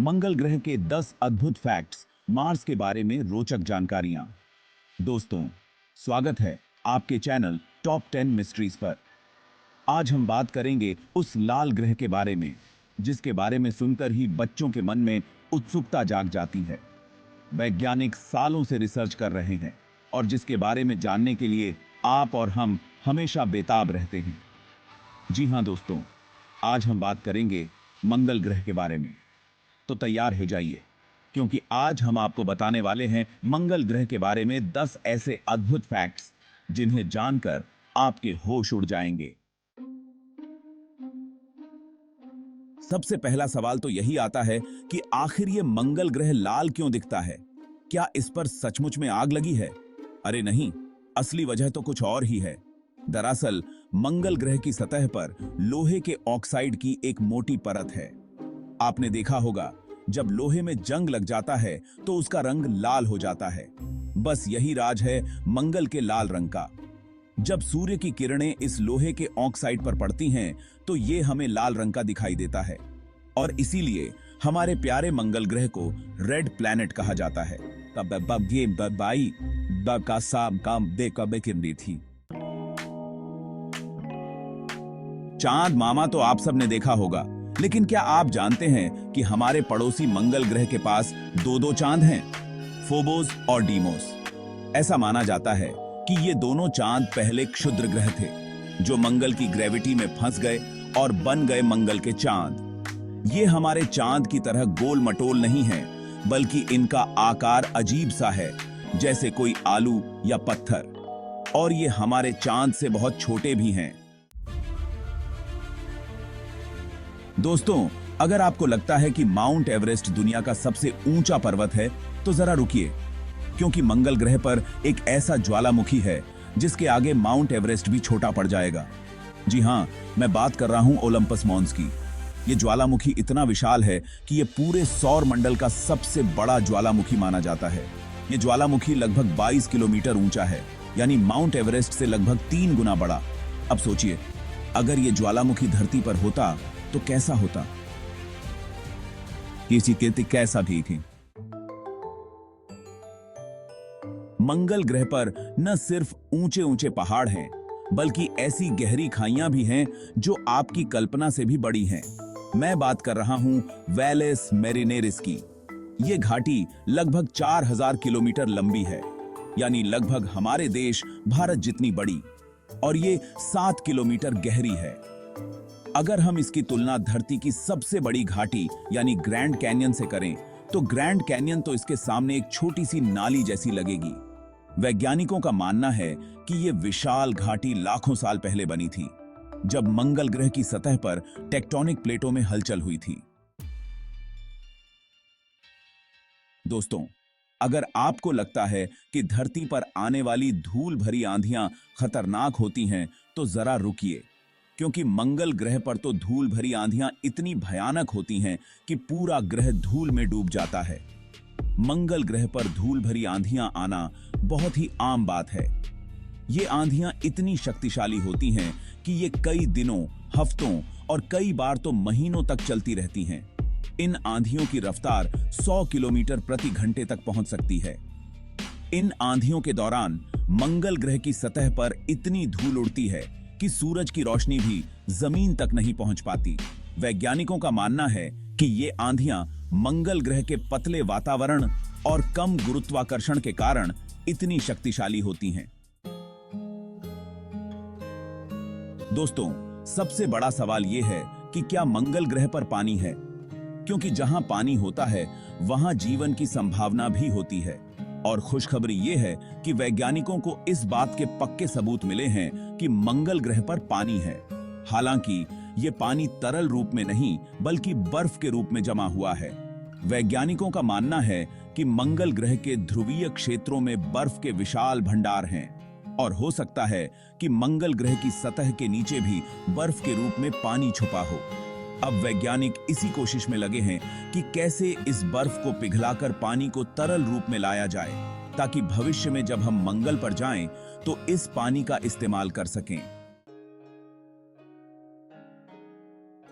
मंगल ग्रह के 10 अद्भुत फैक्ट्स, मार्स के बारे में रोचक जानकारियां। दोस्तों, स्वागत है आपके चैनल टॉप 10 मिस्ट्रीज पर। आज हम बात करेंगे उस लाल ग्रह के बारे में जिसके बारे में सुनकर ही बच्चों के मन में उत्सुकता जाग जाती है। वैज्ञानिक सालों से रिसर्च कर रहे हैं और जिसके बारे में जानने के लिए आप और हम हमेशा बेताब रहते हैं। जी हां दोस्तों, आज हम बात करेंगे मंगल ग्रह के बारे में। तो तैयार हो जाइए, क्योंकि आज हम आपको बताने वाले हैं मंगल ग्रह के बारे में 10 ऐसे अद्भुत फैक्ट्स जिन्हें जानकर आपके होश उड़ जाएंगे। सबसे पहला सवाल तो यही आता है कि आखिर ये मंगल ग्रह लाल क्यों दिखता है? क्या इस पर सचमुच में आग लगी है? अरे नहीं, असली वजह तो कुछ और ही है। दरअसल मंगल ग्रह की सतह पर लोहे के ऑक्साइड की एक मोटी परत है। आपने देखा होगा, जब लोहे में जंग लग जाता है तो उसका रंग लाल हो जाता है। बस यही राज है मंगल के लाल रंग का। जब सूर्य की किरणें इस लोहे के ऑक्साइड पर पड़ती हैं तो ये हमें लाल रंग का दिखाई देता है और इसीलिए हमारे प्यारे मंगल ग्रह को रेड प्लैनेट कहा जाता है। थी चांद मामा तो आप सबने देखा होगा, लेकिन क्या आप जानते हैं कि हमारे पड़ोसी मंगल ग्रह के पास दो चांद हैं, फोबोस और डीमोस। ऐसा माना जाता है कि ये दोनों चांद पहले क्षुद्र ग्रह थे जो मंगल की ग्रेविटी में फंस गए और बन गए मंगल के चांद। ये हमारे चांद की तरह गोल मटोल नहीं है, बल्कि इनका आकार अजीब सा है, जैसे कोई आलू या पत्थर, और ये हमारे चांद से बहुत छोटे भी हैं। दोस्तों, अगर आपको लगता है कि माउंट एवरेस्ट दुनिया का सबसे ऊंचा पर्वत है तो जरा रुकिए, क्योंकि मंगल ग्रह पर एक ऐसा ज्वालामुखी है जिसके आगे माउंट एवरेस्ट भी छोटा पड़ जाएगा। जी हां, मैं बात कर रहा हूं ओलंपस मॉन्स की। यह ज्वालामुखी इतना विशाल है कि यह पूरे सौर मंडल का सबसे बड़ा ज्वालामुखी माना जाता है। यह ज्वालामुखी लगभग 22 किलोमीटर ऊंचा है, यानी माउंट एवरेस्ट से लगभग 3 गुना बड़ा। अब सोचिए, अगर यह ज्वालामुखी धरती पर होता तो कैसा होता? किसी कहते कैसा भी थी। मंगल ग्रह पर न सिर्फ ऊंचे ऊंचे पहाड़ हैं, बल्कि ऐसी गहरी खाइयां भी हैं जो आपकी कल्पना से भी बड़ी हैं। मैं बात कर रहा हूं वैलेस मेरिनेरिस की। यह घाटी लगभग 4000 किलोमीटर लंबी है, यानी लगभग हमारे देश भारत जितनी बड़ी, और ये 7 किलोमीटर गहरी है। अगर हम इसकी तुलना धरती की सबसे बड़ी घाटी यानी ग्रैंड कैनियन से करें तो ग्रैंड कैनियन तो इसके सामने एक छोटी सी नाली जैसी लगेगी। वैज्ञानिकों का मानना है कि यह विशाल घाटी लाखों साल पहले बनी थी, जब मंगल ग्रह की सतह पर टेक्टोनिक प्लेटों में हलचल हुई थी। दोस्तों, अगर आपको लगता है कि धरती पर आने वाली धूल भरी आंधियां खतरनाक होती हैं तो जरा रुकिए, क्योंकि मंगल ग्रह पर तो धूल भरी आंधियां इतनी भयानक होती हैं कि पूरा ग्रह धूल में डूब जाता है। मंगल ग्रह पर धूल भरी आंधियां आना बहुत ही आम बात है। ये आंधियां इतनी शक्तिशाली होती हैं कि ये कई दिनों, हफ्तों और कई बार तो महीनों तक चलती रहती हैं। इन आंधियों की रफ्तार 100 किलोमीटर प्रति घंटे तक पहुंच सकती है। इन आंधियों के दौरान मंगल ग्रह की सतह पर इतनी धूल उड़ती है कि सूरज की रोशनी भी जमीन तक नहीं पहुंच पाती। वैज्ञानिकों का मानना है कि ये आंधियां मंगल ग्रह के पतले वातावरण और कम गुरुत्वाकर्षण के कारण इतनी शक्तिशाली होती हैं। दोस्तों, सबसे बड़ा सवाल यह है कि क्या मंगल ग्रह पर पानी है? क्योंकि जहां पानी होता है वहां जीवन की संभावना भी होती है। और खुशखबरी यह है कि वैज्ञानिकों को इस बात के पक्के सबूत मिले हैं कि मंगल ग्रह पर पानी है। हालांकि यह पानी तरल रूप में नहीं, बल्कि बर्फ के रूप में जमा हुआ है। वैज्ञानिकों का मानना है कि मंगल ग्रह के ध्रुवीय क्षेत्रों में बर्फ के विशाल भंडार हैं, और हो सकता है कि मंगल ग्रह की सतह के नीचे भी बर्फ के रूप में पानी छुपा हो। अब वैज्ञानिक इसी कोशिश में लगे हैं कि कैसे इस बर्फ को पिघलाकर पानी को तरल रूप में लाया जाए, ताकि भविष्य में जब हम मंगल पर जाएं तो इस पानी का इस्तेमाल कर सकें।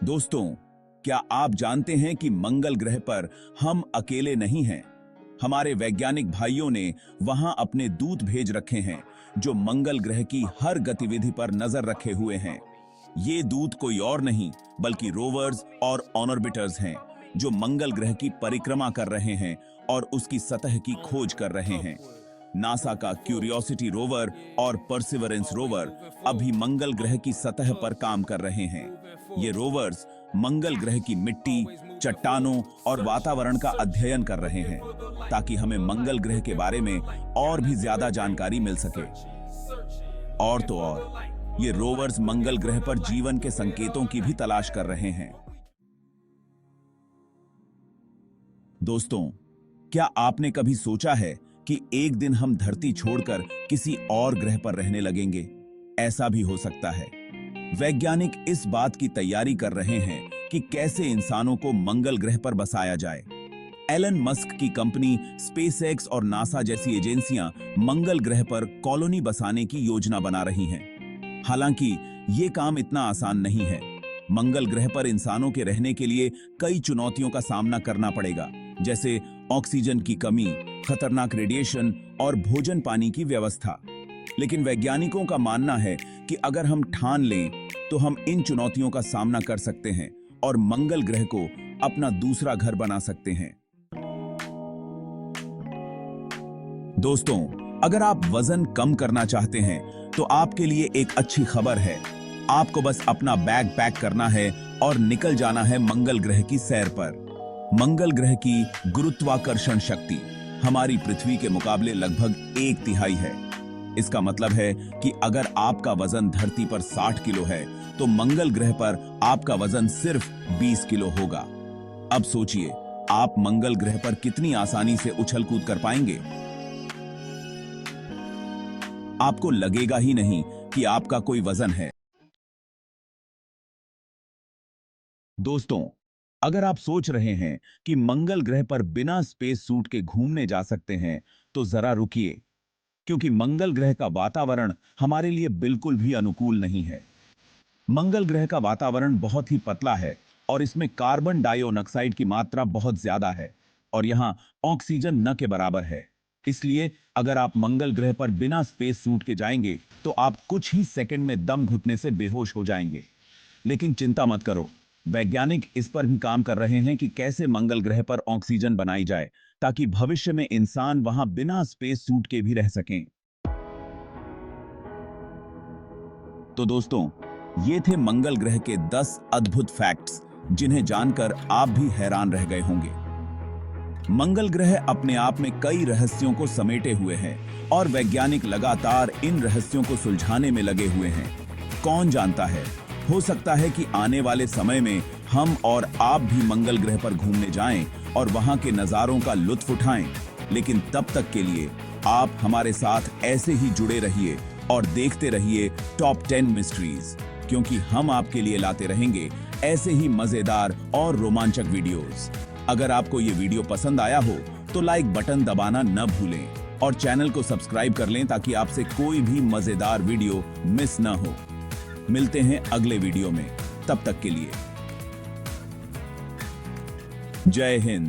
दोस्तों, क्या आप जानते हैं कि मंगल ग्रह पर हम अकेले नहीं हैं? हमारे वैज्ञानिक भाइयों ने वहां अपने दूत भेज रखे हैं जो मंगल ग्रह की हर गतिविधि पर नजर रखे हुए हैं। ये दूत कोई और नहीं बल्कि रोवर्स और ऑर्बिटर्स हैं जो मंगल ग्रह की परिक्रमा कर रहे हैं और उसकी सतह की खोज कर रहे हैं। नासा का क्यूरियोसिटी रोवर और परसिवरेंस रोवर अभी मंगल ग्रह की सतह पर काम कर रहे हैं। ये रोवर्स मंगल ग्रह की मिट्टी, चट्टानों और वातावरण का अध्ययन कर रहे हैं ताकि हमें मंगल ग्रह के बारे में और भी ज्यादा जानकारी मिल सके। और तो और ये रोवर्स मंगल ग्रह पर जीवन के संकेतों की भी तलाश कर रहे हैं। दोस्तों, क्या आपने कभी सोचा है कि एक दिन हम धरती छोड़कर किसी और ग्रह पर रहने लगेंगे? ऐसा भी हो सकता है। वैज्ञानिक इस बात की तैयारी कर रहे हैं कि कैसे इंसानों को मंगल ग्रह पर बसाया जाए। एलन मस्क की कंपनी स्पेसएक्स और नासा जैसी एजेंसियां मंगल ग्रह पर कॉलोनी बसाने की योजना बना रही हैं। हालांकि ये काम इतना आसान नहीं है। मंगल ग्रह पर इंसानों के रहने के लिए कई चुनौतियों का सामना करना पड़ेगा, जैसे ऑक्सीजन की कमी, खतरनाक रेडिएशन और भोजन पानी की व्यवस्था। लेकिन वैज्ञानिकों का मानना है कि अगर हम ठान लें तो हम इन चुनौतियों का सामना कर सकते हैं और मंगल ग्रह को अपना दूसरा घर बना सकते हैं। दोस्तों, अगर आप वजन कम करना चाहते हैं तो आपके लिए एक अच्छी खबर है। आपको बस अपना बैग पैक करना है और निकल जाना है मंगल ग्रह की सैर पर। मंगल ग्रह की गुरुत्वाकर्षण शक्ति हमारी पृथ्वी के मुकाबले लगभग 1/3 है। इसका मतलब है कि अगर आपका वजन धरती पर 60 किलो है तो मंगल ग्रह पर आपका वजन सिर्फ 20 किलो होगा। अब सोचिए, आप मंगल ग्रह पर कितनी आसानी से उछल कूद कर पाएंगे। आपको लगेगा ही नहीं कि आपका कोई वजन है। दोस्तों, अगर आप सोच रहे हैं कि मंगल ग्रह पर बिना स्पेस सूट के घूमने जा सकते हैं तो जरा रुकिए, क्योंकि मंगल ग्रह का वातावरण हमारे लिए बिल्कुल भी अनुकूल नहीं है। मंगल ग्रह का वातावरण बहुत ही पतला है और इसमें कार्बन डाइऑक्साइड की मात्रा बहुत ज्यादा है और यहाँ ऑक्सीजन न के बराबर है। इसलिए अगर आप मंगल ग्रह पर बिना स्पेस सूट के जाएंगे तो आप कुछ ही सेकंड में दम घुटने से बेहोश हो जाएंगे। लेकिन चिंता मत करो, वैज्ञानिक इस पर भी काम कर रहे हैं कि कैसे मंगल ग्रह पर ऑक्सीजन बनाई जाए ताकि भविष्य में इंसान वहां बिना स्पेस सूट के भी रह सकें। तो दोस्तों, ये थे मंगल ग्रह के 10 अद्भुत फैक्ट्स जिन्हें जानकर आप भी हैरान रह गए होंगे। मंगल ग्रह अपने आप में कई रहस्यों को समेटे हुए है और वैज्ञानिक लगातार इन रहस्यों को सुलझाने में लगे हुए हैं। कौन जानता है, हो सकता है कि आने वाले समय में हम और आप भी मंगल ग्रह पर घूमने जाएं और वहां के नजारों का लुत्फ उठाएं। लेकिन तब तक के लिए आप हमारे साथ ऐसे ही जुड़े रहिए और देखते रहिए टॉप 10 मिस्ट्रीज, क्योंकि हम आपके लिए लाते रहेंगे ऐसे ही मजेदार और रोमांचक वीडियोस। अगर आपको ये वीडियो पसंद आया हो तो लाइक बटन दबाना न भूलें और चैनल को सब्सक्राइब कर लें ताकि आपसे कोई भी मजेदार वीडियो मिस ना हो। मिलते हैं अगले वीडियो में, तब तक के लिए जय हिंद।